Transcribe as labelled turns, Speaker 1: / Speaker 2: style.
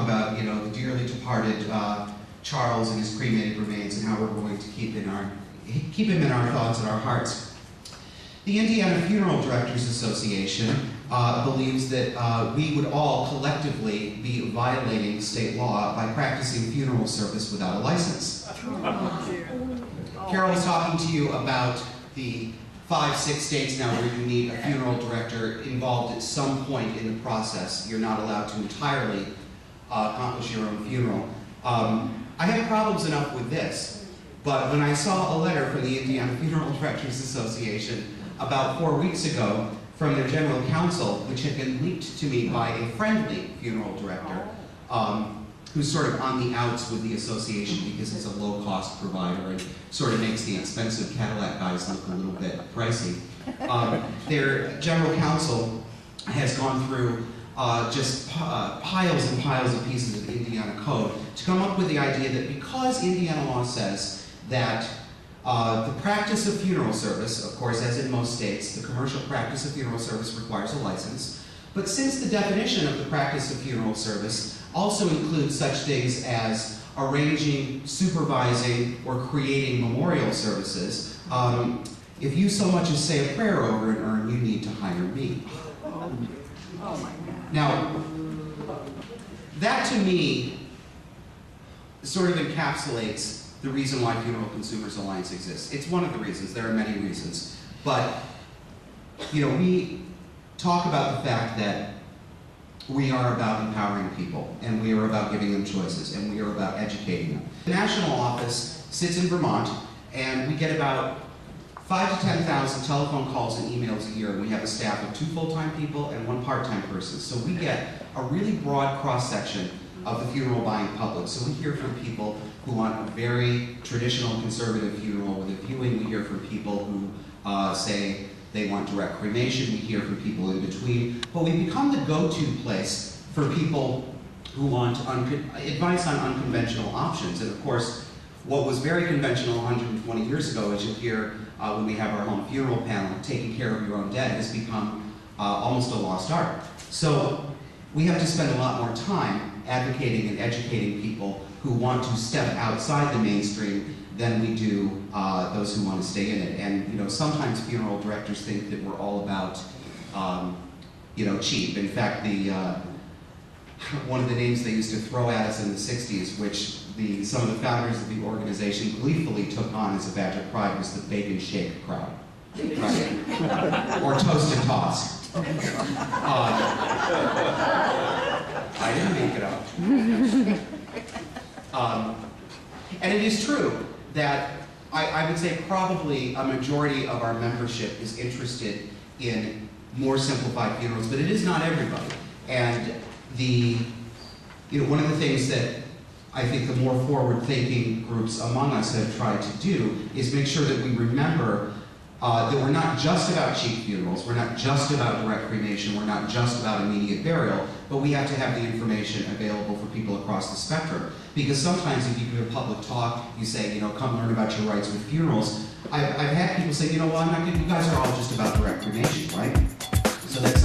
Speaker 1: about, you know, the dearly departed Charles and his cremated remains and how we're going to keep him in our thoughts and our hearts. The Indiana Funeral Directors Association believes that we would all collectively be violating state law by practicing funeral service without a license. Carol was talking to you about the 5, 6 states now where you need a funeral director involved at some point in the process. You're not allowed to entirely accomplish your own funeral. I had problems enough with this, but when I saw a letter from the Indiana Funeral Directors Association about 4 weeks ago from their general counsel, which had been leaked to me by a friendly funeral director, who's sort of on the outs with the association because it's a low-cost provider and sort of makes the expensive Cadillac guys look a little bit pricey. Their general counsel has gone through just piles and piles of pieces of Indiana code to come up with the idea that because Indiana law says that the practice of funeral service, of course, as in most states, the commercial practice of funeral service requires a license. But since the definition of the practice of funeral service also includes such things as arranging, supervising, or creating memorial services, if you so much as say a prayer over an urn, you need to hire me. Oh my God. Now, that to me sort of encapsulates the reason why Funeral Consumers Alliance exists. It's one of the reasons. There are many reasons. But, you know, we talk about the fact that we are about empowering people, and we are about giving them choices, and we are about educating them. The national office sits in Vermont, and we get about 5,000 to 10,000 telephone calls and emails a year, and we have a staff of 2 full-time people and 1 part-time person. So we get a really broad cross-section of the funeral buying public. So we hear from people who want a very traditional conservative funeral with a viewing. We hear from people who say they want direct cremation. We hear from people in between. But we become the go-to place for people who want advice on unconventional options. And of course, what was very conventional 120 years ago, as you'll hear when we have our home funeral panel, taking care of your own dead, has become almost a lost art. So we have to spend a lot more time advocating and educating people who want to step outside the mainstream than we do those who want to stay in it. And you know, sometimes funeral directors think that we're all about, you know, cheap. In fact, one of the names they used to throw at us in the 60s, which some of the founders of the organization gleefully took on as a badge of pride, was the bake and shake crowd, right? Or toast and toss. I didn't make it up. And it is true that I would say probably a majority of our membership is interested in more simplified funerals, but it is not everybody. And one of the things that I think the more forward-thinking groups among us have tried to do is make sure that we remember that we're not just about cheap funerals, we're not just about direct cremation, we're not just about immediate burial, but we have to have the information available for people across the spectrum. Because sometimes if you give a public talk, you say, you know, come learn about your rights with funerals. I've had people say, you know, well, I'm not gonna, you guys are all just about direct cremation, right? So that's